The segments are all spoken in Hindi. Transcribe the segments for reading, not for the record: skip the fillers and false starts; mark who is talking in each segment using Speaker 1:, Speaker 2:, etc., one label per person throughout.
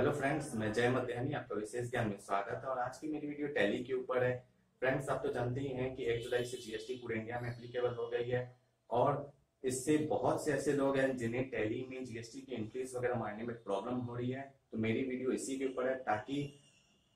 Speaker 1: हेलो फ्रेंड्स, मैं जय मध्यानी, आपका विशेष ज्ञान में स्वागत है। और आज की मेरी वीडियो टैली के ऊपर है। फ्रेंड्स, आप तो जानते ही हैं कि 1 जुलाई से जीएसटी पूरे इंडिया में एप्लीकेबल हो गई है और इससे बहुत से ऐसे लोग हैं जिन्हें टैली में जीएसटी की एंट्रीज वगैरह मारने में प्रॉब्लम हो रही है। तो मेरी वीडियो इसी के ऊपर है ताकि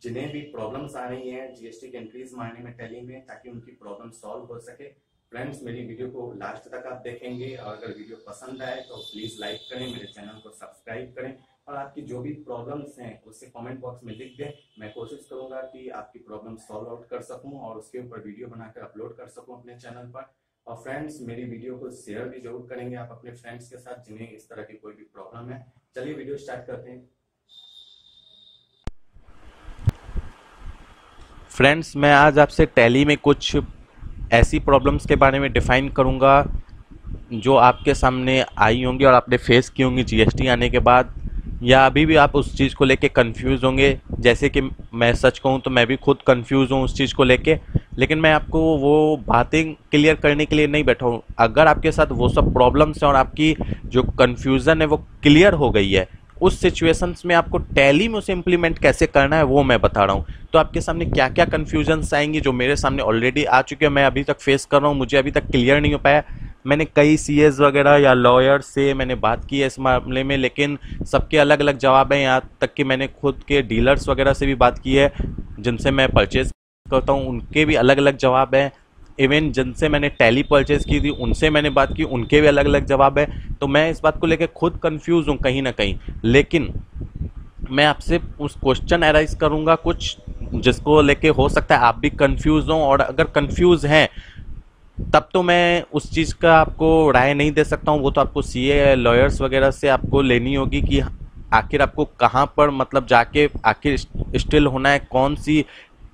Speaker 1: जिन्हें भी प्रॉब्लम्स आ रही हैं जीएसटी की एंट्रीज मारने में टैली में, ताकि उनकी प्रॉब्लम सॉल्व हो सके। फ्रेंड्स, मेरी वीडियो को लास्ट तक आप देखेंगे और अगर वीडियो पसंद आए तो प्लीज लाइक करें, मेरे चैनल को सब्सक्राइब करें और आपकी जो भी प्रॉब्लम्स हैं उससे कमेंट बॉक्स में लिख दें। मैं कोशिश करूंगा कि आपकी प्रॉब्लम सॉल्व आउट कर सकूं और उसके ऊपर वीडियो बनाकर अपलोड कर सकूं अपने चैनल पर। और फ्रेंड्स, मेरी वीडियो को शेयर भी जरूर करेंगे आप अपने फ्रेंड्स के साथ जिन्हें इस तरह की कोई भी प्रॉब्लम है। चलिए वीडियो स्टार्ट करते हैं।
Speaker 2: फ्रेंड्स, मैं आज आपसे टैली में कुछ ऐसी प्रॉब्लम्स के बारे में डिफाइन करूंगा जो आपके सामने आई होंगी और आपने फेस की होंगी जीएसटी आने के बाद, या अभी भी आप उस चीज़ को लेके कंफ्यूज होंगे। जैसे कि मैं सच कहूँ तो मैं भी खुद कंफ्यूज हूँ उस चीज़ को लेके, लेकिन मैं आपको वो बातें क्लियर करने के लिए नहीं बैठा हूँ। अगर आपके साथ वो सब प्रॉब्लम्स हैं और आपकी जो कन्फ्यूज़न है वो क्लियर हो गई है, उस सिचुएशंस में आपको टैली में उसे इम्प्लीमेंट कैसे करना है वो मैं बता रहा हूँ। तो आपके सामने क्या क्या कन्फ्यूजन्स आएंगी जो मेरे सामने ऑलरेडी आ चुके हैं, मैं अभी तक फेस कर रहा हूँ, मुझे अभी तक क्लियर नहीं हो पाया। मैंने कई सीएस वगैरह या लॉयर से मैंने बात की है इस मामले में, लेकिन सबके अलग अलग जवाब हैं। यहाँ तक कि मैंने खुद के डीलर्स वगैरह से भी बात की है जिनसे मैं परचेज करता हूँ, उनके भी अलग अलग जवाब हैं। इवन जिनसे मैंने टैली परचेज की थी उनसे मैंने बात की, उनके भी अलग अलग जवाब है। तो मैं इस बात को लेकर खुद कंफ्यूज हूँ कहीं ना कहीं, लेकिन मैं आपसे उस क्वेश्चन अराइज करूँगा कुछ जिसको लेके हो सकता है आप भी कंफ्यूज हों, और अगर कंफ्यूज हैं तब तो मैं उस चीज़ का आपको राय नहीं दे सकता हूँ। वो तो आपको सीए लॉयर्स वगैरह से आपको लेनी होगी कि आखिर आपको कहाँ पर मतलब जाके आखिर स्टिल होना है, कौन सी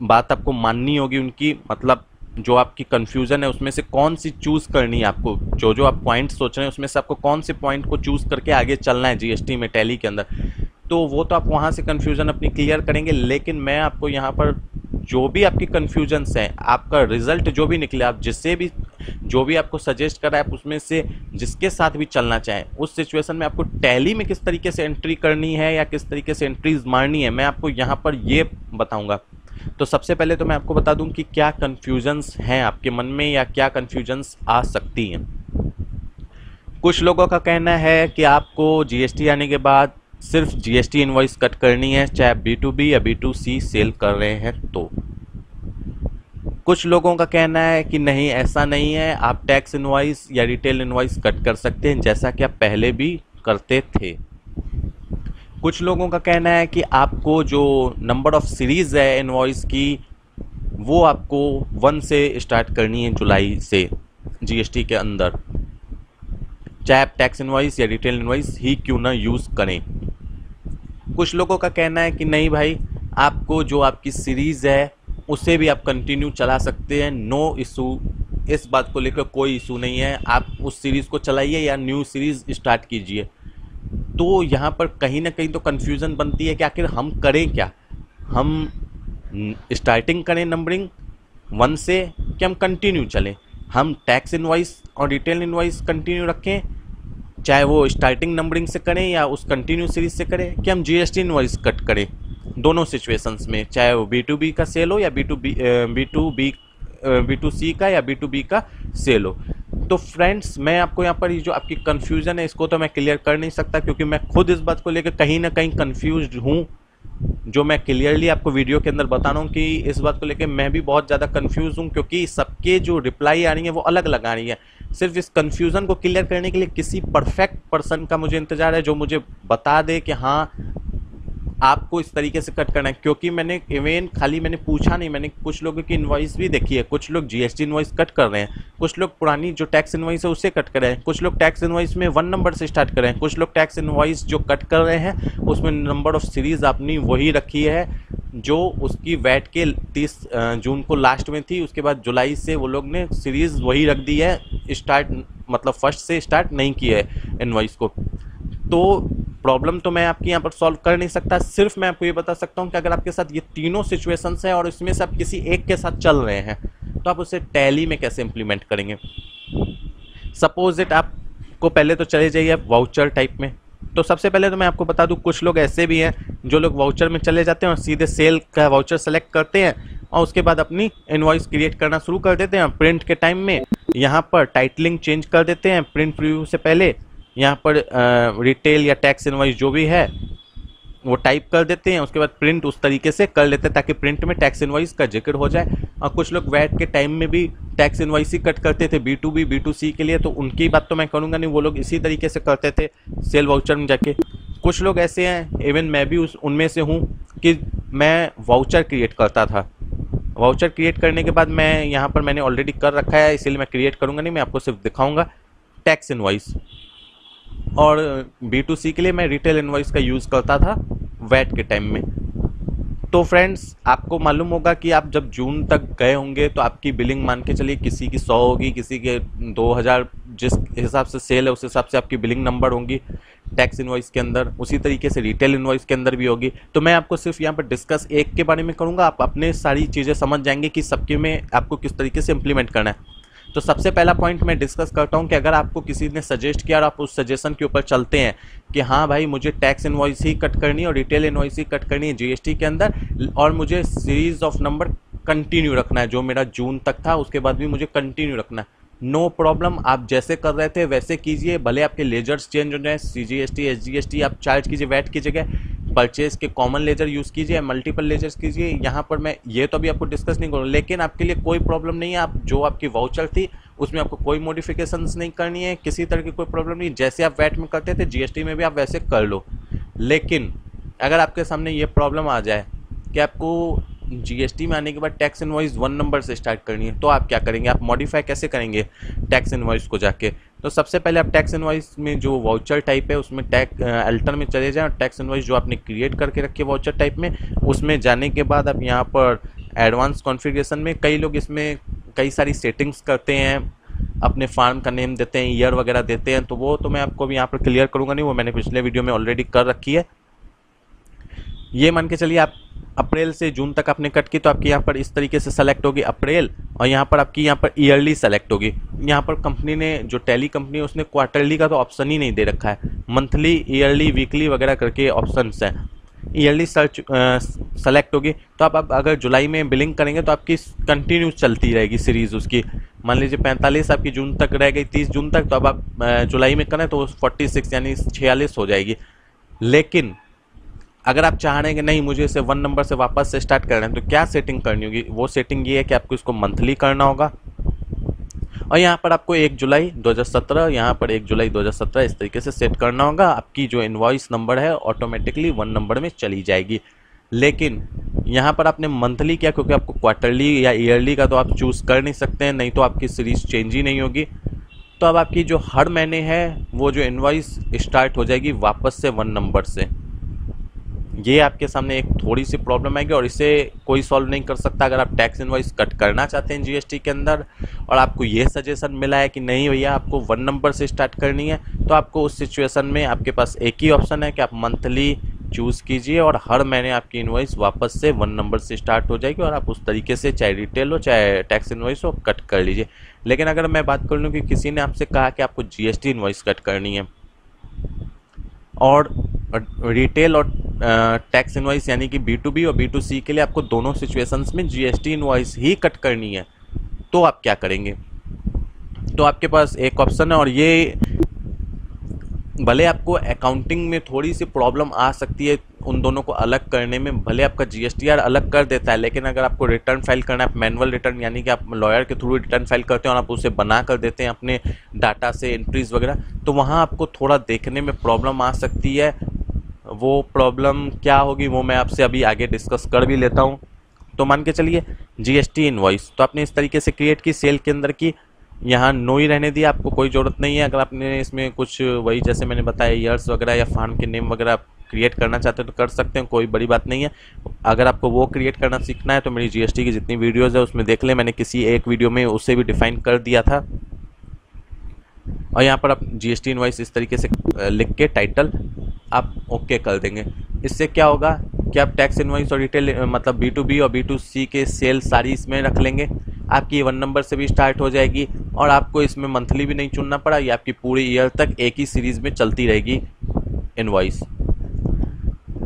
Speaker 2: बात आपको माननी होगी उनकी, मतलब जो आपकी कन्फ्यूज़न है उसमें से कौन सी चूज़ करनी है आपको। जो जो आप पॉइंट सोच रहे हैं उसमें से आपको कौन से पॉइंट को चूज़ करके आगे चलना है जीएसटी में टैली के अंदर, तो वो तो आप वहाँ से कन्फ्यूज़न अपनी क्लियर करेंगे। लेकिन मैं आपको यहाँ पर जो भी आपकी कन्फ्यूजन्स हैं, आपका रिजल्ट जो भी निकले, आप जिससे भी जो भी आपको सजेस्ट करा आप उसमें से जिसके साथ भी चलना चाहें, उस सिचुएशन में आपको टैली में किस तरीके से एंट्री करनी है या किस तरीके से एंट्रीज मारनी है, मैं आपको यहाँ पर ये बताऊँगा। तो सबसे पहले तो मैं आपको बता दूं कि क्या कन्फ्यूजन्स हैं आपके मन में या क्या कन्फ्यूजन्स आ सकती हैं। कुछ लोगों का कहना है कि आपको जीएसटी आने के बाद सिर्फ जीएसटी इनवॉइस कट करनी है, चाहे आप B2B या B2C सेल कर रहे हैं तो। कुछ लोगों का कहना है कि नहीं, ऐसा नहीं है, आप टैक्स इनवॉइस या रिटेल इनवॉइस कट कर सकते हैं जैसा कि आप पहले भी करते थे। कुछ लोगों का कहना है कि आपको जो नंबर ऑफ सीरीज़ है इनवॉइस की वो आपको 1 से स्टार्ट करनी है जुलाई से जीएसटी के अंदर, चाहे आप टैक्स इनवॉइस या रिटेल इनवॉइस ही क्यों ना यूज़ करें। कुछ लोगों का कहना है कि नहीं भाई, आपको जो आपकी सीरीज़ है उसे भी आप कंटिन्यू चला सकते हैं, नो इशू, इस बात को लेकर कोई इशू नहीं है, आप उस सीरीज़ को चलाइए या न्यू सीरीज़ स्टार्ट कीजिए। तो यहाँ पर कहीं ना कहीं तो कन्फ्यूज़न बनती है कि आखिर हम करें क्या, हम स्टार्टिंग करें नंबरिंग 1 से कि हम कंटिन्यू चलें, हम टैक्स इनवॉइस और रिटेल इनवॉइस कंटिन्यू रखें, चाहे वो स्टार्टिंग नंबरिंग से करें या उस कंटिन्यू सीरीज से करें, कि हम जीएसटी इनवॉइस कट करें। दोनों सिचुएशंस में, चाहे वो B2B का सेल हो या B2C का या B2B का सेल हो। तो फ्रेंड्स, मैं आपको यहाँ पर ये जो आपकी कन्फ्यूज़न है इसको तो मैं क्लियर कर नहीं सकता, क्योंकि मैं खुद इस बात को लेकर कहीं ना कहीं कन्फ्यूज्ड हूँ। जो मैं क्लियरली आपको वीडियो के अंदर बता रहा हूँ कि इस बात को लेकर मैं भी बहुत ज़्यादा कंफ्यूज हूँ, क्योंकि सबके जो रिप्लाई आ रही है वो अलग अलग आ रही है। सिर्फ इस कन्फ्यूज़न को क्लियर करने के लिए किसी परफेक्ट पर्सन का मुझे इंतज़ार है जो मुझे बता दे कि हाँ आपको इस तरीके से कट करना है। क्योंकि मैंने इवन खाली मैंने पूछा नहीं, मैंने कुछ लोगों की इनवॉइस भी देखी है। कुछ लोग जीएसटी इनवॉइस कट कर रहे हैं, कुछ लोग पुरानी जो टैक्स इनवॉइस है उसे कट कर रहे हैं, कुछ लोग टैक्स इनवॉइस में 1 नंबर से स्टार्ट कर रहे हैं, कुछ लोग टैक्स इनवॉइस जो कट कर रहे हैं उसमें नंबर ऑफ सीरीज़ अपनी वही रखी है जो उसकी वैट के 30 जून को लास्ट में थी। उसके बाद जुलाई से वो लोग ने सीरीज़ वही रख दी है, स्टार्ट मतलब फर्स्ट से स्टार्ट नहीं किया है इनवॉइस को। तो प्रॉब्लम तो मैं आपकी यहाँ पर सॉल्व कर नहीं सकता, सिर्फ मैं आपको ये बता सकता हूँ कि अगर आपके साथ ये तीनों सिचुएशंस हैं और इसमें से आप किसी एक के साथ चल रहे हैं तो आप उसे टैली में कैसे इम्प्लीमेंट करेंगे। सपोज इट आपको पहले तो चले जाइए आप वाउचर टाइप में, तो सबसे पहले तो मैं आपको बता दूं, कुछ लोग ऐसे भी हैं जो लोग वाउचर में चले जाते हैं और सीधे सेल का वाउचर सेलेक्ट करते हैं और उसके बाद अपनी इनवॉइस क्रिएट करना शुरू कर देते हैं। प्रिंट के टाइम में यहाँ पर टाइटलिंग चेंज कर देते हैं प्रिंट प्रीव्यू से पहले, यहाँ पर रिटेल या टैक्स इनवॉइस जो भी है वो टाइप कर देते हैं, उसके बाद प्रिंट उस तरीके से कर लेते हैं ताकि प्रिंट में टैक्स इनवॉइस का जिक्र हो जाए। और कुछ लोग वैट के टाइम में भी टैक्स इनवॉइस ही कट करते थे B2B B2C के लिए, तो उनकी बात तो मैं करूँगा नहीं, वो लोग इसी तरीके से करते थे सेल वाउचर में जाके। कुछ लोग ऐसे हैं, इवन मैं भी उनमें से हूँ, कि मैं वाउचर क्रिएट करता था। वाउचर क्रिएट करने के बाद मैं यहाँ पर मैंने ऑलरेडी कर रखा है, इसीलिए मैं क्रिएट करूँगा नहीं, मैं आपको सिर्फ दिखाऊँगा टैक्स इनवॉइस। और B2C के लिए मैं रिटेल इनवॉइस का यूज़ करता था वैट के टाइम में। तो फ्रेंड्स, आपको मालूम होगा कि आप जब जून तक गए होंगे तो आपकी बिलिंग मान के चलिए किसी की 100 होगी, किसी के 2000, जिस हिसाब से सेल है उस हिसाब से आपकी बिलिंग नंबर होंगी टैक्स इनवॉइस के अंदर। उसी तरीके से रिटेल इनवॉइस के अंदर भी होगी। तो मैं आपको सिर्फ यहाँ पर डिस्कस एक के बारे में करूँगा, आप अपने सारी चीज़ें समझ जाएंगे कि सबके में आपको किस तरीके से इम्प्लीमेंट करना है। तो सबसे पहला पॉइंट मैं डिस्कस करता हूं कि अगर आपको किसी ने सजेस्ट किया और आप उस सजेशन के ऊपर चलते हैं कि हाँ भाई मुझे टैक्स इनवॉइस ही कट करनी है और रिटेल इनवॉइस ही कट करनी है जीएसटी के अंदर, और मुझे सीरीज ऑफ नंबर कंटिन्यू रखना है, जो मेरा जून तक था उसके बाद भी मुझे कंटिन्यू रखना है, नो प्रॉब्लम। आप जैसे कर रहे थे वैसे कीजिए, भले आपके लेजर्स चेंज हो जाए, CGST SGST आप चार्ज कीजिए वैट की जगह, परचेज के कॉमन लेजर यूज़ कीजिए, मल्टीपल लेजर्स कीजिए। यहाँ पर मैं ये तो अभी आपको डिस्कस नहीं करूँ, लेकिन आपके लिए कोई प्रॉब्लम नहीं है। आप जो आपकी वाउचर थी उसमें आपको कोई मॉडिफिकेशंस नहीं करनी है, किसी तरह की कोई प्रॉब्लम नहीं, जैसे आप वैट में करते थे जीएसटी में भी आप वैसे कर लो। लेकिन अगर आपके सामने ये प्रॉब्लम आ जाए कि आपको जीएसटी में आने के बाद टैक्स इनवॉइस 1 नंबर से स्टार्ट करनी है, तो आप क्या करेंगे, आप मॉडिफाई कैसे करेंगे टैक्स इनवॉइस को जाके। तो सबसे पहले आप टैक्स इनवॉइस में जो वाउचर टाइप है उसमें अल्टर में चले जाएं और टैक्स इनवॉइस जो आपने क्रिएट करके रखी है वाउचर टाइप में, उसमें जाने के बाद आप यहाँ पर एडवांस कॉन्फ़िगरेशन में, कई लोग इसमें कई सारी सेटिंग्स करते हैं, अपने फार्म का नेम देते हैं, ईयर वगैरह देते हैं, तो वो तो मैं आपको भी यहाँ पर क्लियर करूँगा नहीं, वो मैंने पिछले वीडियो में ऑलरेडी कर रखी है। ये मान के चलिए आप अप्रैल से जून तक आपने कट की, तो आपकी यहाँ पर इस तरीके से सेलेक्ट होगी अप्रैल, और यहाँ पर आपकी यहाँ पर ईयरली सेलेक्ट होगी। यहाँ पर कंपनी ने, जो टैली कंपनी है उसने क्वार्टरली का तो ऑप्शन ही नहीं दे रखा है, मंथली, ईयरली, वीकली वगैरह करके ऑप्शंस हैं। ईयरली सर्च सेलेक्ट होगी, तो आप अगर जुलाई में बिलिंग करेंगे तो आपकी कंटिन्यू चलती रहेगी सीरीज़ उसकी। मान लीजिए 45 आपकी जून तक रह गई, 30 जून तक, तो अब आप जुलाई में करें तो 46 यानी 46 हो जाएगी। लेकिन अगर आप चाह रहे हैं कि नहीं मुझे इसे 1 नंबर से वापस से स्टार्ट करना है, तो क्या सेटिंग करनी होगी, वो सेटिंग ये है कि आपको इसको मंथली करना होगा, और यहाँ पर आपको 1 जुलाई 2017, यहाँ पर 1 जुलाई 2017 इस तरीके से सेट करना होगा। आपकी जो इनवॉइस नंबर है ऑटोमेटिकली 1 नंबर में चली जाएगी। लेकिन यहाँ पर आपने मंथली किया क्योंकि आपको क्वार्टरली या ईयरली का तो आप चूज़ कर नहीं सकते हैं, नहीं तो आपकी सीरीज़ चेंज ही नहीं होगी। तो अब आपकी जो हर महीने है वो जो इनवॉइस स्टार्ट हो जाएगी वापस से 1 नंबर से। ये आपके सामने एक थोड़ी सी प्रॉब्लम आएगी और इसे कोई सॉल्व नहीं कर सकता। अगर आप टैक्स इनवॉइस कट करना चाहते हैं जीएसटी के अंदर और आपको ये सजेशन मिला है कि नहीं भैया आपको 1 नंबर से स्टार्ट करनी है, तो आपको उस सिचुएशन में आपके पास एक ही ऑप्शन है कि आप मंथली चूज़ कीजिए और हर महीने आपकी इनवॉइस वापस से 1 नंबर से स्टार्ट हो जाएगी और आप उस तरीके से चाहे रिटेल हो चाहे टैक्स इनवॉइस हो कट कर लीजिए। लेकिन अगर मैं बात कर लूँ कि किसी ने आपसे कहा कि आपको जीएसटी इनवॉइस कट करनी है और रिटेल और टैक्स इनवॉइस यानी कि B2B और B2C के लिए आपको दोनों सिचुएशंस में जीएसटी इनवॉइस ही कट करनी है, तो आप क्या करेंगे। तो आपके पास एक ऑप्शन है और ये भले आपको अकाउंटिंग में थोड़ी सी प्रॉब्लम आ सकती है उन दोनों को अलग करने में, भले आपका जीएसटीआर अलग कर देता है, लेकिन अगर आपको रिटर्न फाइल करना है, मैनुअल रिटर्न यानी कि आप लॉयर के थ्रू रिटर्न फाइल करते हैं और आप उसे बना कर देते हैं अपने डाटा से एंट्रीज वगैरह, तो वहाँ आपको थोड़ा देखने में प्रॉब्लम आ सकती है। वो प्रॉब्लम क्या होगी वो मैं आपसे अभी आगे डिस्कस कर भी लेता हूँ। तो मान के चलिए जीएसटी इनवॉइस तो आपने इस तरीके से क्रिएट की, सेल के अंदर की, यहाँ नो ही रहने दिया, आपको कोई ज़रूरत नहीं है। अगर आपने इसमें कुछ वही जैसे मैंने बताया ईयर्स वगैरह या फार्म के नेम वगैरह आप क्रिएट करना चाहते हैं तो कर सकते हैं, कोई बड़ी बात नहीं है। अगर आपको वो क्रिएट करना सीखना है तो मेरी जीएसटी की जितनी वीडियोज़ है उसमें देख लें, मैंने किसी एक वीडियो में उसे भी डिफाइन कर दिया था। और यहाँ पर आप जीएसटी इनवॉइस इस तरीके से लिख के टाइटल आप ओके कर देंगे। इससे क्या होगा कि आप टैक्स इनवॉइस और रिटेल मतलब B2B और B2C के सेल सारी इसमें रख लेंगे, आपकी 1 नंबर से भी स्टार्ट हो जाएगी और आपको इसमें मंथली भी नहीं चुनना पड़ा, ये आपकी पूरी ईयर तक एक ही सीरीज़ में चलती रहेगी इनवॉइस।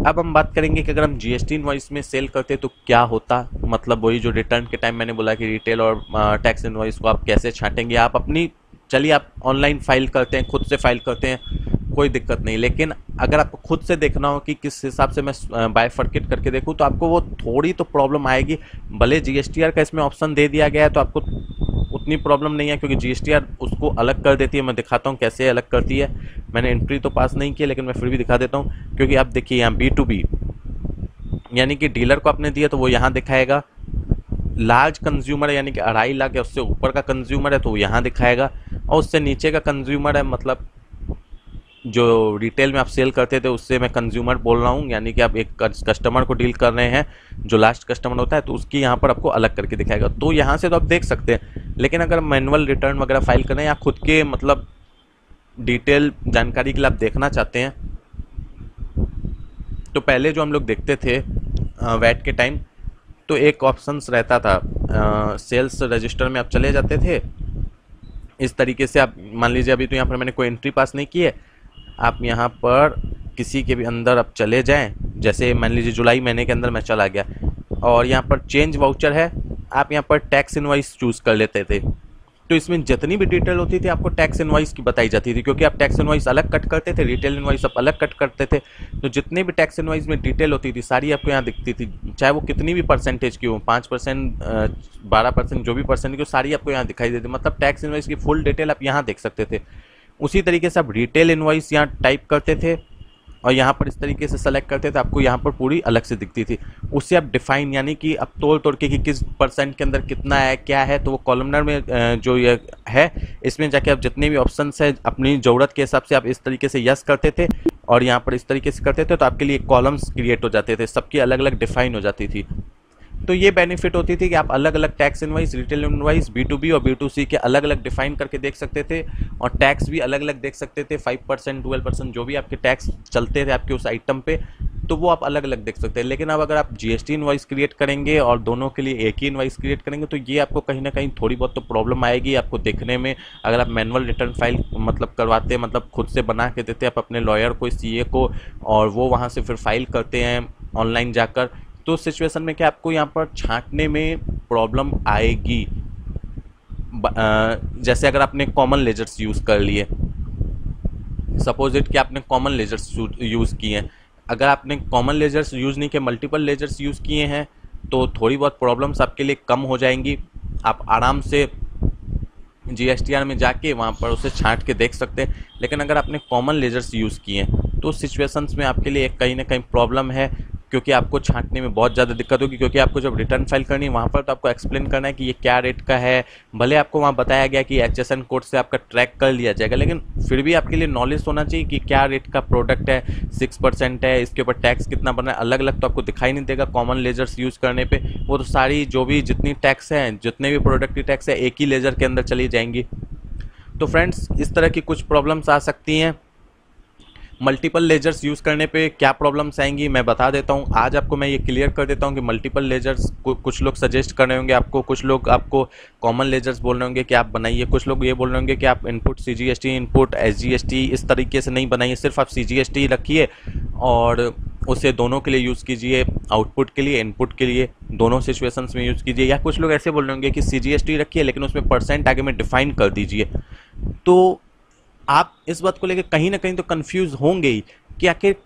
Speaker 2: अब हम बात करेंगे कि अगर हम जीएसटी इनवॉइस में सेल करते तो क्या होता, मतलब वही जो रिटर्न के टाइम मैंने बोला कि रिटेल और टैक्स इनवॉइस को आप कैसे छांटेंगे। आप अपनी, चलिए आप ऑनलाइन फाइल करते हैं, खुद से फाइल करते हैं, कोई दिक्कत नहीं, लेकिन अगर आपको खुद से देखना हो कि किस हिसाब से मैं बायफर्केट करके देखूं तो आपको वो थोड़ी तो प्रॉब्लम आएगी। भले जीएसटीआर का इसमें ऑप्शन दे दिया गया है तो आपको उतनी प्रॉब्लम नहीं है, क्योंकि जीएसटीआर उसको अलग कर देती है। मैं दिखाता हूँ कैसे अलग करती है। मैंने एंट्री तो पास नहीं किया, लेकिन मैं फिर भी दिखा देता हूँ, क्योंकि आप देखिए यहाँ B2B यानी कि डीलर को आपने दिया तो वो यहाँ दिखाएगा। लार्ज कंज्यूमर यानी कि 2.5 लाख या उससे ऊपर का कंज्यूमर है तो वो यहाँ दिखाएगा, और उससे नीचे का कंज्यूमर है, मतलब जो रिटेल में आप सेल करते थे उससे मैं कंज्यूमर बोल रहा हूँ, यानी कि आप एक कस्टमर को डील कर रहे हैं जो लास्ट कस्टमर होता है, तो उसकी यहाँ पर आपको अलग करके दिखाएगा। तो यहाँ से तो आप देख सकते हैं, लेकिन अगर मैनुअल रिटर्न वगैरह फाइल करें या खुद के मतलब डिटेल जानकारी के लिए आप देखना चाहते हैं तो पहले जो हम लोग देखते थे वैट के टाइम, तो एक ऑप्शंस रहता था सेल्स रजिस्टर में आप चले जाते थे इस तरीके से। आप मान लीजिए अभी तो यहाँ पर मैंने कोई एंट्री पास नहीं की है, आप यहाँ पर किसी के भी अंदर आप चले जाएं, जैसे मान लीजिए जुलाई महीने के अंदर मैं चला गया और यहाँ पर चेंज वाउचर है, आप यहाँ पर टैक्स इनवॉइस चूज़ कर लेते थे। तो इसमें जितनी भी डिटेल होती थी आपको टैक्स इनवॉइस की बताई जाती थी, क्योंकि आप टैक्स इनवॉइस अलग कट करते थे, रिटेल इनवॉइस आप अलग कट करते थे। तो जितने भी टैक्स इनवॉइस में डिटेल होती थी सारी आपको यहाँ दिखती थी, चाहे वो कितनी भी परसेंटेज की हो, 5%, 12%, जो भी परसेंट की हो, सारी आपको यहाँ दिखाई देती। मतलब टैक्स इनवॉइस की फुल डिटेल आप यहाँ देख सकते थे। उसी तरीके से आप रिटेल इनवॉइस यहाँ टाइप करते थे और यहाँ पर इस तरीके से सेलेक्ट करते थे, आपको यहाँ पर पूरी अलग से दिखती थी। उससे आप डिफाइन यानी कि अब तोड़ के कि किस परसेंट के अंदर कितना है क्या है, तो वो कॉलमनर में जो ये है इसमें जाके आप जितने भी ऑप्शंस है अपनी ज़रूरत के हिसाब से आप इस तरीके से यस करते थे और यहाँ पर इस तरीके से करते थे, तो आपके लिए कॉलम्स क्रिएट हो जाते थे, सबकी अलग अलग डिफाइन हो जाती थी। तो ये बेनिफिट होती थी कि आप अलग अलग tax invoice, retail invoice, B2B और B2C के अलग अलग डिफाइन करके देख सकते थे और टैक्स भी अलग अलग देख सकते थे। 5%, 12% जो भी आपके टैक्स चलते थे आपके उस आइटम पे, तो वो आप अलग अलग देख सकते हैं। लेकिन अब अगर आप GST इनवाइस क्रिएट करेंगे और दोनों के लिए एक ही इनवाइस क्रिएट करेंगे तो ये आपको कहीं ना कहीं थोड़ी बहुत तो प्रॉब्लम आएगी आपको देखने में। अगर आप मैनुअल रिटर्न फाइल मतलब करवाते, मतलब खुद से बना के देते आप अपने लॉयर को, CA को, और वो वहाँ से फिर फाइल करते हैं ऑनलाइन जाकर, तो सिचुएशन में क्या आपको यहाँ पर छांटने में प्रॉब्लम आएगी। जैसे अगर आपने कॉमन लेजर्स यूज़ कर लिए, सपोज इट कि आपने कॉमन लेजर्स यूज़ किए हैं, अगर आपने कॉमन लेजर्स यूज़ नहीं किए, मल्टीपल लेजर्स यूज़ किए हैं, तो थोड़ी बहुत प्रॉब्लम्स आपके लिए कम हो जाएंगी। आप आराम से GSTR में जाके वहाँ पर उसे छांट के देख सकते हैं। लेकिन अगर आपने कॉमन लेजर्स यूज़ किए हैं तो सिचुएशंस में आपके लिए कहीं ना कहीं प्रॉब्लम है, क्योंकि आपको छांटने में बहुत ज़्यादा दिक्कत होगी। क्योंकि आपको जब रिटर्न फाइल करनी है वहाँ पर तो आपको एक्सप्लेन करना है कि ये क्या रेट का है। भले आपको वहाँ बताया गया कि HSN कोड से आपका ट्रैक कर लिया जाएगा, लेकिन फिर भी आपके लिए नॉलेज होना चाहिए कि क्या रेट का प्रोडक्ट है, 6% है, इसके ऊपर टैक्स कितना बना है। अलग अलग तो आपको दिखाई नहीं देगा कॉमन लेजर्स यूज़ करने पर, वो तो सारी जो भी जितनी टैक्स हैं, जितने भी प्रोडक्ट की टैक्स है, एक ही लेजर के अंदर चली जाएंगी। तो फ्रेंड्स, इस तरह की कुछ प्रॉब्लम्स आ सकती हैं। मल्टीपल लेजर्स यूज़ करने पे क्या प्रॉब्लम्स आएंगी मैं बता देता हूँ। आज आपको मैं ये क्लियर कर देता हूँ कि मल्टीपल लेजर्स कुछ लोग सजेस्ट कर रहे होंगे आपको, कुछ लोग आपको कॉमन लेजर्स बोल रहे होंगे कि आप बनाइए, कुछ लोग ये बोल रहे होंगे कि आप इनपुट CGST, इनपुट SGST इस तरीके से नहीं बनाइए, सिर्फ आप CGST रखिए और उसे दोनों के लिए यूज़ कीजिए, आउटपुट के लिए, इनपुट के लिए, दोनों सिचुएशंस में यूज़ कीजिए। या कुछ लोग ऐसे बोल रहे होंगे कि CGST रखिए लेकिन उसमें परसेंट आगे में डिफाइन कर दीजिए। तो आप इस बात को लेकर कहीं ना कहीं तो कंफ्यूज होंगे ही कि आखिर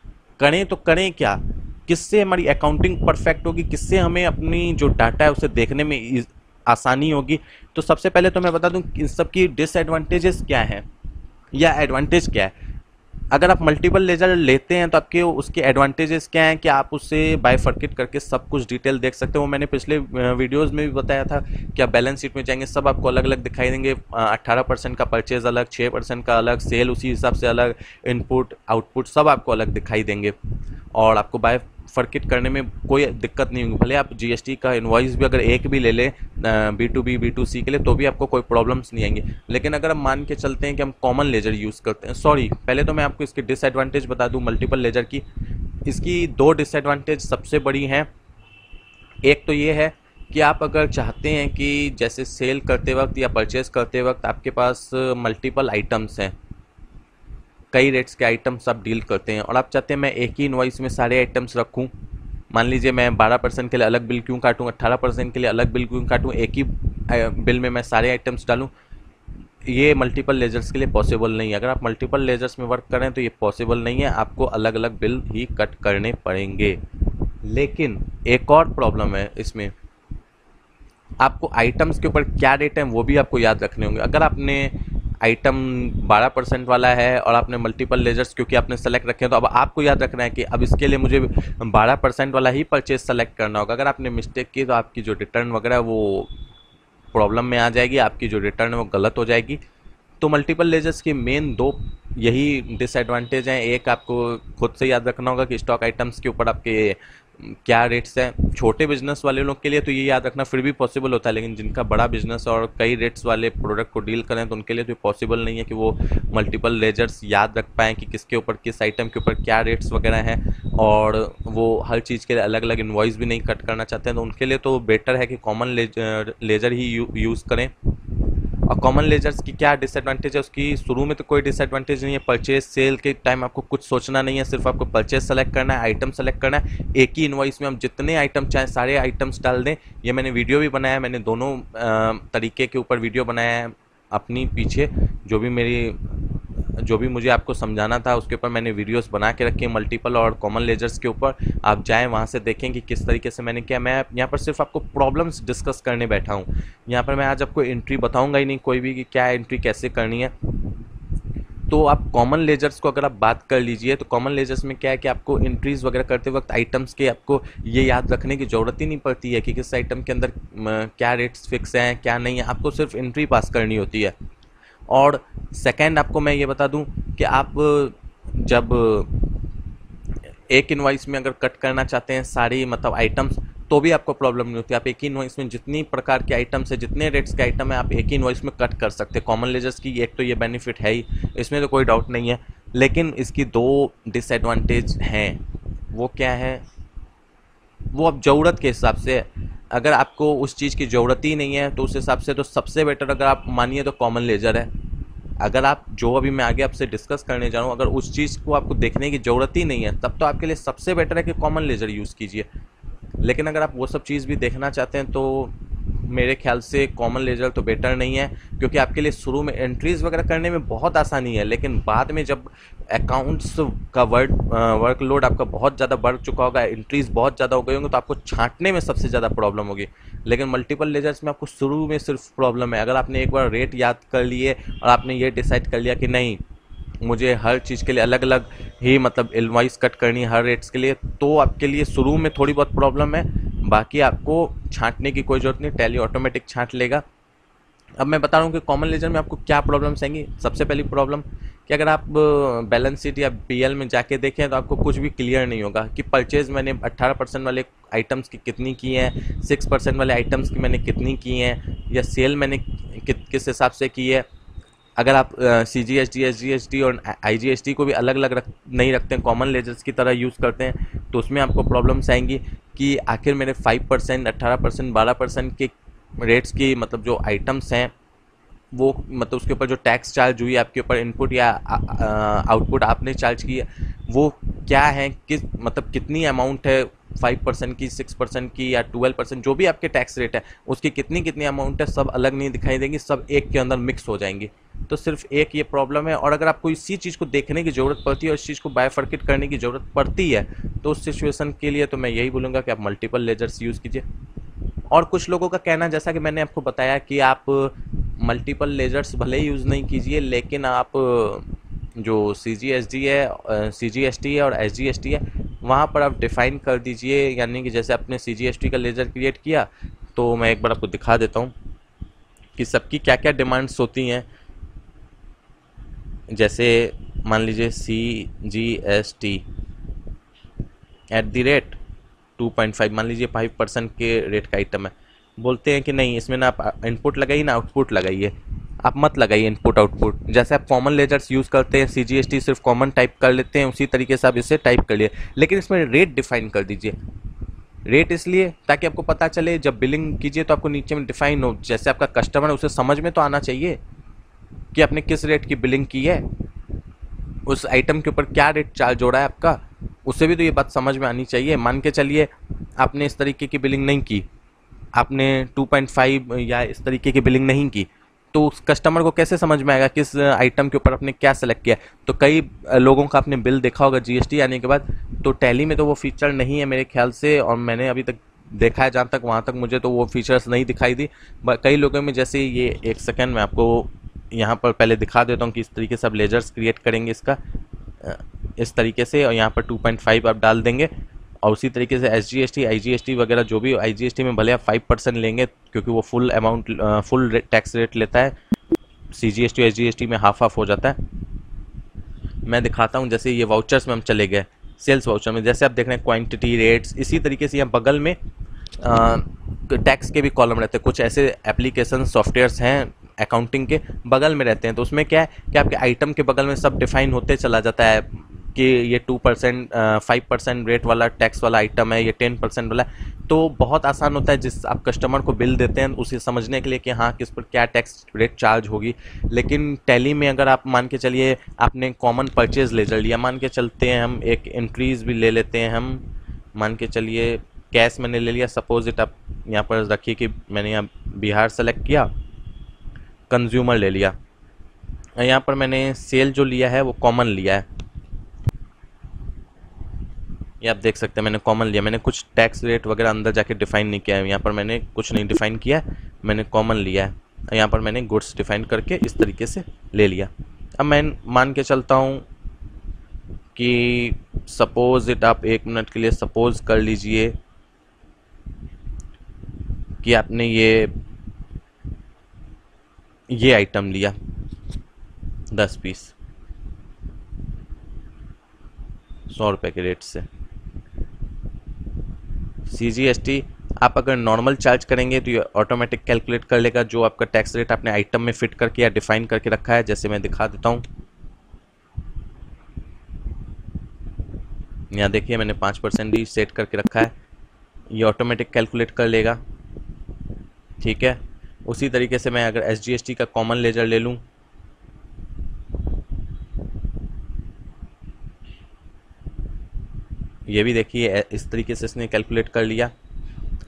Speaker 2: करें तो करें क्या, किससे हमारी अकाउंटिंग परफेक्ट होगी, किससे हमें अपनी जो डाटा है उसे देखने में आसानी होगी। तो सबसे पहले तो मैं बता दूं इन सब की डिसएडवांटेजेस क्या हैं या एडवांटेज क्या है। अगर आप मल्टीपल लेजर लेते हैं तो आपके उसके एडवांटेजेस क्या हैं कि आप उससे बायफर्केट करके सब कुछ डिटेल देख सकते हो। वो मैंने पिछले वीडियोस में भी बताया था कि आप बैलेंस शीट में जाएंगे सब आपको अलग अलग दिखाई देंगे। 18% का परचेज अलग, 6% का अलग, सेल उसी हिसाब से अलग, इनपुट आउटपुट सब आपको अलग दिखाई देंगे और आपको बायफर्केट करने में कोई दिक्कत नहीं होगी। भले आप GST का इनवॉइस भी अगर एक भी ले लें B2B B2C के लिए तो भी आपको कोई प्रॉब्लम्स नहीं आएंगे। लेकिन अगर हम मान के चलते हैं कि हम कॉमन लेजर यूज़ करते हैं, सॉरी पहले तो मैं आपको इसकी डिसएडवांटेज बता दूं मल्टीपल लेजर की। इसकी 2 डिसएडवांटेज सबसे बड़ी हैं। एक तो ये है कि आप अगर चाहते हैं कि जैसे सेल करते वक्त या परचेज़ करते वक्त आपके पास मल्टीपल आइटम्स हैं, कई रेट्स के आइटम्स आप डील करते हैं और आप चाहते हैं मैं एक ही इनवॉइस में सारे आइटम्स रखूं। मान लीजिए मैं 12% के लिए अलग बिल क्यों काटूं, 18% के लिए अलग बिल क्यों काटूं, एक ही बिल में मैं सारे आइटम्स डालूं। ये मल्टीपल लेजर्स के लिए पॉसिबल नहीं है। अगर आप मल्टीपल लेजर्स में वर्क करें तो ये पॉसिबल नहीं है, आपको अलग अलग बिल ही कट करने पड़ेंगे। लेकिन एक और प्रॉब्लम है इसमें, आपको आइटम्स के ऊपर क्या रेट है वो भी आपको याद रखने होंगे। अगर आपने आइटम 12% वाला है और आपने मल्टीपल लेजर्स क्योंकि आपने सेलेक्ट रखे हैं, तो अब आपको याद रखना है कि अब इसके लिए मुझे 12% वाला ही परचेज सेलेक्ट करना होगा। अगर आपने मिस्टेक की तो आपकी जो रिटर्न वगैरह है वो प्रॉब्लम में आ जाएगी, आपकी जो रिटर्न है वो गलत हो जाएगी। तो मल्टीपल लेजर्स की मेन दो यही डिसएडवांटेज हैं। एक, आपको खुद से याद रखना होगा कि स्टॉक आइटम्स के ऊपर आपके क्या रेट्स हैं। छोटे बिजनेस वाले लोग के लिए तो ये याद रखना फिर भी पॉसिबल होता है, लेकिन जिनका बड़ा बिजनेस और कई रेट्स वाले प्रोडक्ट को डील करें तो उनके लिए तो पॉसिबल नहीं है कि वो मल्टीपल लेजर्स याद रख पाएँ कि किसके ऊपर, किस आइटम के ऊपर क्या रेट्स वगैरह हैं, और वो हर चीज़ के लिए अलग अलग इनवॉइस भी नहीं कट करना चाहते हैं। तो उनके लिए तो बेटर है कि कॉमन लेजर ही यूज़ करें। और कॉमन लेजर्स की क्या डिसएडवांटेज है, उसकी शुरू में तो कोई डिसएडवांटेज नहीं है। परचेज सेल के टाइम आपको कुछ सोचना नहीं है, सिर्फ आपको परचेज सेलेक्ट करना है, आइटम सेलेक्ट करना है। एक ही इनवॉइस में हम जितने आइटम चाहें सारे आइटम्स डाल दें। ये मैंने वीडियो भी बनाया है, मैंने दोनों तरीके के ऊपर वीडियो बनाया है अपनी पीछे, जो भी मुझे आपको समझाना था उसके ऊपर मैंने वीडियोस बना के रखे हैं मल्टीपल और कॉमन लेजर्स के ऊपर। आप जाएं वहां से देखें कि किस तरीके से मैंने किया। मैं यहाँ पर सिर्फ आपको प्रॉब्लम्स डिस्कस करने बैठा हूँ। यहाँ पर मैं आज आपको एंट्री बताऊंगा ही नहीं कोई भी कि क्या एंट्री कैसे करनी है। तो आप कॉमन लेजर्स को अगर आप बात कर लीजिए तो कॉमन लेजर्स में क्या है कि आपको एंट्रीज वगैरह करते वक्त आइटम्स के आपको ये याद रखने की ज़रूरत ही नहीं पड़ती है कि किस आइटम के अंदर क्या रेट्स फिक्स हैं क्या नहीं है, आपको सिर्फ एंट्री पास करनी होती है। और सेकंड, आपको मैं ये बता दूं कि आप जब एक इनवॉइस में अगर कट करना चाहते हैं सारी मतलब आइटम्स तो भी आपको प्रॉब्लम नहीं होती। आप एक ही इनवॉइस में जितनी प्रकार के आइटम्स है, जितने रेट्स के आइटम है, आप एक ही इनवॉइस में कट कर सकते हैं। कॉमन लेजर्स की एक तो ये बेनिफिट है ही, इसमें तो कोई डाउट नहीं है, लेकिन इसकी दो डिसएडवांटेज हैं। वो क्या है, वो अब ज़रूरत के हिसाब से है। अगर आपको उस चीज़ की ज़रूरत ही नहीं है तो उस हिसाब से तो सबसे बेटर अगर आप मानिए तो कॉमन लेजर है। अगर आप जो अभी मैं आगे आपसे डिस्कस करने जा रहा हूँ, अगर उस चीज़ को आपको देखने की ज़रूरत ही नहीं है तब तो आपके लिए सबसे बेटर है कि कॉमन लेजर यूज़ कीजिए। लेकिन अगर आप वो सब चीज़ भी देखना चाहते हैं तो मेरे ख्याल से कॉमन लेजर तो बेटर नहीं है, क्योंकि आपके लिए शुरू में एंट्रीज़ वगैरह करने में बहुत आसानी है, लेकिन बाद में जब अकाउंट्स का वर्कलोड आपका बहुत ज़्यादा बढ़ चुका होगा, एंट्रीज़ बहुत ज़्यादा हो गई होंगी, तो आपको छांटने में सबसे ज़्यादा प्रॉब्लम होगी। लेकिन मल्टीपल लेजर्स में आपको शुरू में सिर्फ प्रॉब्लम है, अगर आपने एक बार रेट याद कर लिए और आपने ये डिसाइड कर लिया कि नहीं मुझे हर चीज़ के लिए अलग अलग ही मतलब इनवॉइस कट करनी है हर रेट्स के लिए, तो आपके लिए शुरू में थोड़ी बहुत प्रॉब्लम है, बाकी आपको छांटने की कोई ज़रूरत नहीं, टैली ऑटोमेटिक छांट लेगा। अब मैं बता रहा हूँ कि कॉमन लेजर में आपको क्या प्रॉब्लम्स आएंगी। सबसे पहली प्रॉब्लम कि अगर आप बैलेंस शीट या पीएल में जाके देखें तो आपको कुछ भी क्लियर नहीं होगा कि परचेज़ मैंने 18% वाले आइटम्स की कितनी की हैं, 6% वाले आइटम्स की मैंने कितनी की हैं, या सेल मैंने किस हिसाब से की है। अगर आप CGST, SGST और IGST को भी अलग अलग नहीं रखते हैं, कॉमन लेजर्स की तरह यूज़ करते हैं, तो उसमें आपको प्रॉब्लम्स आएंगी कि आखिर मेरे 5%, 18%, 12% के रेट्स की मतलब जो आइटम्स हैं वो मतलब उसके ऊपर जो टैक्स चार्ज हुई आपके ऊपर, इनपुट या आउटपुट आपने चार्ज की है, वो क्या है, किस मतलब कितनी अमाउंट है, 5% की, 6% की या 12%, जो भी आपके टैक्स रेट है उसकी कितनी अमाउंट है, सब अलग नहीं दिखाई देंगी, सब एक के अंदर मिक्स हो जाएंगी। तो सिर्फ एक ये प्रॉब्लम है। और अगर आपको इसी चीज़ को देखने की ज़रूरत पड़ती है और इस चीज़ को बायफर्केट करने की ज़रूरत पड़ती है तो उस सिचुएशन के लिए तो मैं यही बोलूँगा कि आप मल्टीपल लेजर्स यूज़ कीजिए। और कुछ लोगों का कहना, जैसा कि मैंने आपको बताया कि आप मल्टीपल लेजर्स भले ही यूज़ नहीं कीजिए, लेकिन आप जो CGST है और SGST है वहाँ पर आप डिफ़ाइन कर दीजिए, यानी कि जैसे आपने CGST का लेजर क्रिएट किया तो मैं एक बार आपको दिखा देता हूँ कि सबकी क्या क्या डिमांड्स होती हैं। जैसे मान लीजिए CGST @2.5, मान लीजिए 5% के रेट का आइटम है, बोलते हैं कि नहीं इसमें ना आप इनपुट लगाइए ना आउटपुट लगाइए, आप मत लगाइए इनपुट आउटपुट। जैसे आप कॉमन लेजर्स यूज़ करते हैं, CGST सिर्फ कॉमन टाइप कर लेते हैं, उसी तरीके से आप इसे टाइप कर लिए, लेकिन इसमें रेट डिफाइन कर दीजिए। रेट इसलिए ताकि आपको पता चले जब बिलिंग कीजिए तो आपको नीचे में डिफाइन हो, जैसे आपका कस्टमर है उसे समझ में तो आना चाहिए कि आपने किस रेट की बिलिंग की है, उस आइटम के ऊपर क्या रेट चार्ज हो रहा है आपका, उससे भी तो ये बात समझ में आनी चाहिए। मान के चलिए आपने इस तरीके की बिलिंग नहीं की, आपने 2.5 या इस तरीके की बिलिंग नहीं की, तो उस कस्टमर को कैसे समझ में आएगा किस आइटम के ऊपर आपने क्या सेलेक्ट किया। तो कई लोगों का आपने बिल देखा होगा जीएसटी आने के बाद, तो टैली में तो वो फीचर नहीं है मेरे ख्याल से, और मैंने अभी तक देखा है जहाँ तक, वहाँ तक मुझे तो वो फीचर्स नहीं दिखाई दी। कई लोगों में जैसे ये, एक सेकेंड मैं आपको यहाँ पर पहले दिखा देता हूँ कि इस तरीके से आप लेजर्स क्रिएट करेंगे इसका इस तरीके से, और यहाँ पर 2.5 आप डाल देंगे। और उसी तरीके से SGST IGST वगैरह जो भी, IGST में भले आप 5% लेंगे क्योंकि वो full amount full tax rate लेता है, CGST SGST में हाफ हाफ हो जाता है। मैं दिखाता हूँ, जैसे ये वाउचर्स में हम चले गए, सेल्स वाउचर में जैसे आप देख रहे हैं क्वांटिटी रेट्स, इसी तरीके से यहाँ बगल में टैक्स के भी कॉलम रहते हैं। कुछ ऐसे एप्लीकेशन सॉफ्टवेयर्स हैं अकाउंटिंग के बगल में रहते हैं, तो उसमें क्या है कि आपके आइटम के बगल में सब डिफाइन होते चला जाता है कि ये 2% 5% रेट वाला टैक्स वाला आइटम है, ये 10% वाला है। तो बहुत आसान होता है जिस आप कस्टमर को बिल देते हैं उसे समझने के लिए कि हाँ किस पर क्या टैक्स रेट चार्ज होगी। लेकिन टैली में अगर आप मान के चलिए आपने कॉमन परचेज लेजर लिया, मान के चलते हैं हम एक इंक्रीज भी ले लेते हैं, हम मान के चलिए कैश मैंने ले लिया, सपोज इट आप यहाँ पर रखिए कि मैंने यहाँ बिहार सेलेक्ट किया, कंज्यूमर ले लिया, यहाँ पर मैंने सेल जो लिया है वो कॉमन लिया है, ये आप देख सकते हैं मैंने कॉमन लिया, मैंने कुछ टैक्स रेट वगैरह अंदर जाके डिफाइन नहीं किया है, यहाँ पर मैंने कुछ नहीं डिफाइन किया है, मैंने कॉमन लिया है, यहाँ पर मैंने गुड्स डिफाइन करके इस तरीके से ले लिया। अब मैं मान के चलता हूँ कि सपोज इट, आप 1 मिनट के लिए सपोज कर लीजिए कि आपने ये आइटम लिया 10 पीस 100 रुपये के रेट से। CGST आप अगर नॉर्मल चार्ज करेंगे तो ये ऑटोमेटिक कैलकुलेट कर लेगा जो आपका टैक्स रेट आपने आइटम में फिट करके या डिफाइन करके रखा है। जैसे मैं दिखा देता हूँ, यहाँ देखिए मैंने 5% ही सेट करके रखा है, ये ऑटोमेटिक कैलकुलेट कर लेगा, ठीक है। उसी तरीके से मैं अगर SGST का कॉमन लेजर ले लूँ, ये भी देखिए इस तरीके से इसने कैलकुलेट कर लिया।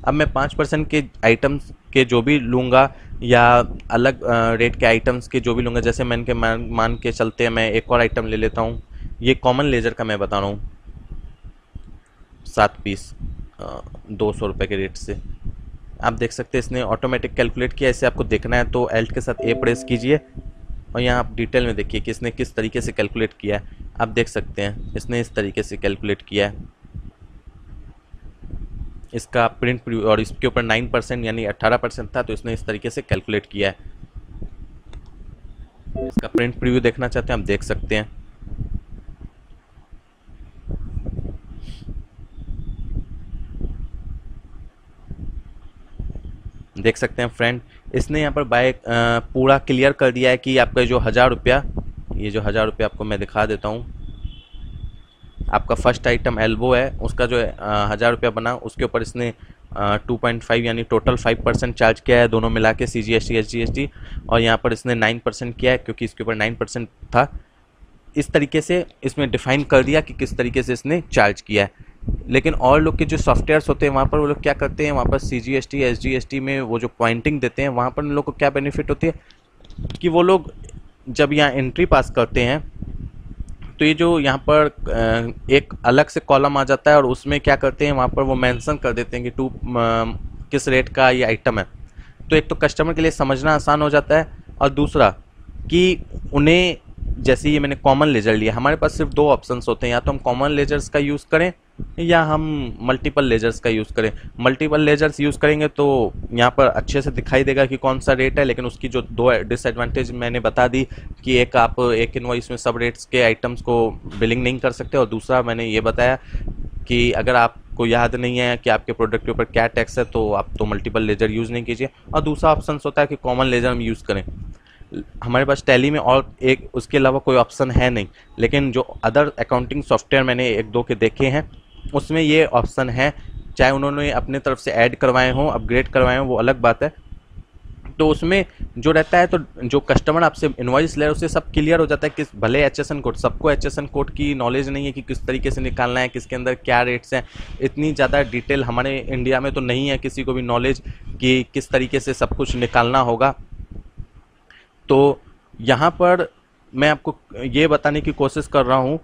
Speaker 2: अब मैं 5% के आइटम्स के जो भी लूँगा या अलग रेट के आइटम्स के जो भी लूँगा, जैसे मान के चलते हैं मैं एक और आइटम ले लेता हूँ, ये कॉमन लेजर का मैं बता रहा हूँ 7 पीस 200 रुपये के रेट से। आप देख सकते हैं इसने ऑटोमेटिक कैलकुलेट किया। इसे आपको देखना है तो Alt के साथ A प्रेस कीजिए और यहाँ आप डिटेल में देखिए कि इसने किस तरीके से कैलकुलेट किया है। आप देख सकते हैं इसने इस तरीके से कैलकुलेट किया है। इसका प्रिंट प्रीव्यू, और इसके ऊपर 9% यानी 18% था, तो इसने इस तरीके से कैलकुलेट किया है। इसका प्रिंट प्रीव्यू देखना चाहते हैं आप देख सकते हैं। देख सकते हैं फ्रेंड, इसने यहाँ पर बाय पूरा क्लियर कर दिया है कि आपका जो 1000 रुपया, ये जो 1000 रुपया आपको मैं दिखा देता हूँ। आपका फर्स्ट आइटम एल्बो है, उसका जो 1000 रुपया बना उसके ऊपर इसने 2.5 यानी टोटल 5% चार्ज किया है दोनों मिला के, CGST SGST, और यहाँ पर इसने 9% किया है क्योंकि इसके ऊपर 9% था। इस तरीके से इसमें डिफाइन कर दिया कि किस तरीके से इसने चार्ज किया है। लेकिन और लोग के जो सॉफ्टवेयर्स होते हैं वहाँ पर वो लोग क्या करते हैं, वहाँ पर CGST SGST में वो जो पॉइंटिंग देते हैं वहाँ पर उन लोग को क्या बेनिफिट होती है कि वो लोग जब यहाँ एंट्री पास करते हैं तो ये जो यहाँ पर एक अलग से कॉलम आ जाता है और उसमें क्या करते हैं वहाँ पर वो मेंशन कर देते हैं कि किस रेट का ये आइटम है। तो एक तो कस्टमर के लिए समझना आसान हो जाता है, और दूसरा कि उन्हें, जैसे ये मैंने कॉमन लेजर लिया, हमारे पास सिर्फ 2 ऑप्शंस होते हैं, या तो हम कॉमन लेजर्स का यूज़ करें या हम मल्टीपल लेजर्स का यूज़ करें। मल्टीपल लेजर्स यूज़ करेंगे तो यहाँ पर अच्छे से दिखाई देगा कि कौन सा रेट है, लेकिन उसकी जो 2 डिसएडवांटेज मैंने बता दी कि एक, आप एक इनवॉइस में सब रेट्स के आइटम्स को बिलिंग नहीं कर सकते, और दूसरा मैंने ये बताया कि अगर आपको याद नहीं है कि आपके प्रोडक्ट के ऊपर क्या टैक्स है तो आप तो मल्टीपल लेजर यूज़ नहीं कीजिए। और दूसरा ऑप्शन होता है कि कॉमन लेजर हम यूज़ करें। हमारे पास टैली में और एक उसके अलावा कोई ऑप्शन है नहीं, लेकिन जो अदर अकाउंटिंग सॉफ्टवेयर मैंने 1-2 के देखे हैं उसमें ये ऑप्शन है, चाहे उन्होंने अपने तरफ से ऐड करवाए हों, अपग्रेड करवाए हों, वो अलग बात है। तो उसमें जो रहता है, तो जो कस्टमर आपसे इनवॉइस ले रहा है उससे सब क्लियर हो जाता है कि भले HSN कोड, सबको HSN कोड की नॉलेज नहीं है कि किस तरीके से निकालना है, किसके अंदर क्या रेट्स हैं। इतनी ज़्यादा डिटेल हमारे इंडिया में तो नहीं है किसी को भी नॉलेज कि किस तरीके से सब कुछ निकालना होगा। तो यहाँ पर मैं आपको ये बताने की कोशिश कर रहा हूँ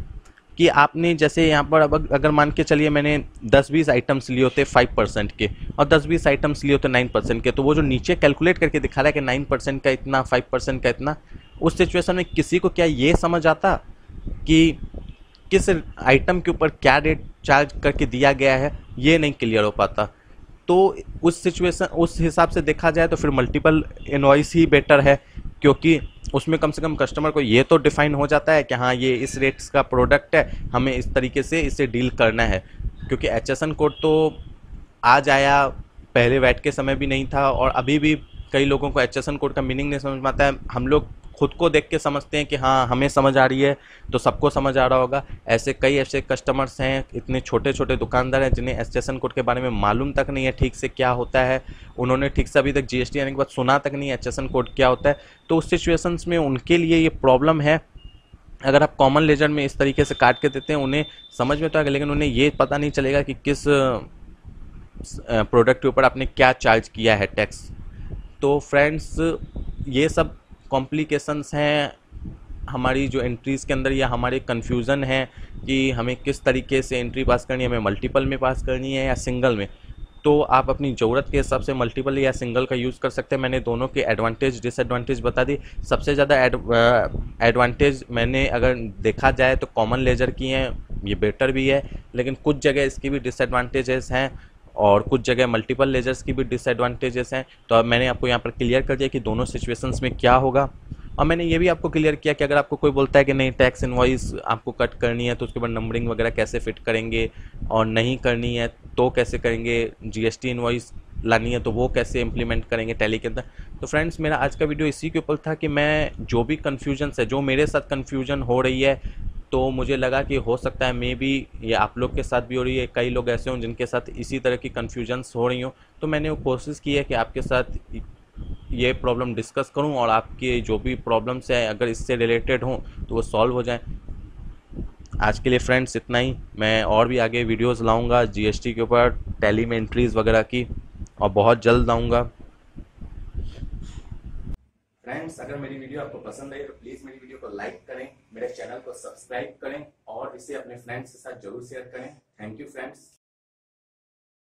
Speaker 2: कि आपने जैसे यहाँ पर अब अगर मान के चलिए मैंने 10-20 आइटम्स लिए होते 5% के और 10-20 आइटम्स लिए होते 9% के, तो वो जो नीचे कैलकुलेट करके दिखा रहा है कि 9% का इतना, 5% का इतना, उस सिचुएशन में किसी को क्या ये समझ आता कि किस आइटम के ऊपर क्या रेट चार्ज करके दिया गया है, ये नहीं क्लियर हो पाता। तो उस सिचुएशन, उस हिसाब से देखा जाए तो फिर मल्टीपल इनवॉइस ही बेटर है, क्योंकि उसमें कम से कम कस्टमर को ये तो डिफाइन हो जाता है कि हाँ ये इस रेट्स का प्रोडक्ट है, हमें इस तरीके से इसे डील करना है। क्योंकि HSN कोड तो आज आया, पहले वैट के समय भी नहीं था, और अभी भी कई लोगों को HSN कोड का मीनिंग नहीं समझ में आता है। हम लोग खुद को देख के समझते हैं कि हाँ हमें समझ आ रही है तो सबको समझ आ रहा होगा। ऐसे कई ऐसे कस्टमर्स हैं, इतने छोटे छोटे दुकानदार हैं जिन्हें HSN कोड के बारे में मालूम तक नहीं है ठीक से क्या होता है। उन्होंने ठीक से अभी तक GST आने के बाद सुना तक नहीं HSN कोड क्या होता है। तो उस सिचुएशंस में उनके लिए ये प्रॉब्लम है। अगर आप कॉमन लेजर में इस तरीके से काट के देते हैं, उन्हें समझ में तो आएगा, लेकिन उन्हें ये पता नहीं चलेगा कि किस प्रोडक्ट के ऊपर आपने क्या चार्ज किया है टैक्स। तो फ्रेंड्स, ये सब कॉम्प्लिकेशंस हैं हमारी जो एंट्रीज़ के अंदर, या हमारे कन्फ्यूज़न है कि हमें किस तरीके से एंट्री पास करनी है, हमें मल्टीपल में पास करनी है या सिंगल में। तो आप अपनी ज़रूरत के हिसाब से मल्टीपल या सिंगल का यूज़ कर सकते हैं। मैंने दोनों के एडवांटेज डिसएडवांटेज बता दी। सबसे ज़्यादा एडवांटेज मैंने अगर देखा जाए तो कॉमन लेजर की हैं, ये बेटर भी है, लेकिन कुछ जगह इसकी भी डिसएडवांटेजेस हैं और कुछ जगह मल्टीपल लेजर्स की भी डिसएडवांटेजेस हैं। तो अब मैंने आपको यहाँ पर क्लियर कर दिया कि दोनों सिचुएशंस में क्या होगा। और मैंने ये भी आपको क्लियर किया कि अगर आपको कोई बोलता है कि नहीं टैक्स इनवॉइस आपको कट करनी है तो उसके बाद नंबरिंग वगैरह कैसे फिट करेंगे, और नहीं करनी है तो कैसे करेंगे, GST इनवॉइस लानी है तो वो कैसे इम्प्लीमेंट करेंगे टैली के अंदर। तो फ्रेंड्स, मेरा आज का वीडियो इसी के ऊपर था कि मैं जो भी कन्फ्यूजन्स है, जो मेरे साथ कन्फ्यूजन हो रही है, तो मुझे लगा कि हो सकता है मे बी ये आप लोग के साथ भी हो रही है, कई लोग ऐसे हों जिनके साथ इसी तरह की कन्फ्यूजन्स हो रही हों। तो मैंने वो कोशिश की है कि आपके साथ ये प्रॉब्लम डिस्कस करूं और आपके जो भी प्रॉब्लम्स हैं अगर इससे रिलेटेड हों तो वो सॉल्व हो जाएं। आज के लिए फ्रेंड्स इतना ही। मैं और भी आगे वीडियोस लाऊंगा GST के ऊपर, टैली में एंट्रीज़ वगैरह की, और बहुत जल्द लाऊंगा।
Speaker 1: फ्रेंड्स, अगर मेरी वीडियो आपको पसंद आई तो प्लीज मेरी वीडियो को लाइक करें, मेरे चैनल को सब्सक्राइब करें और इसे अपने फ्रेंड्स के साथ जरूर शेयर करें। Thank you friends.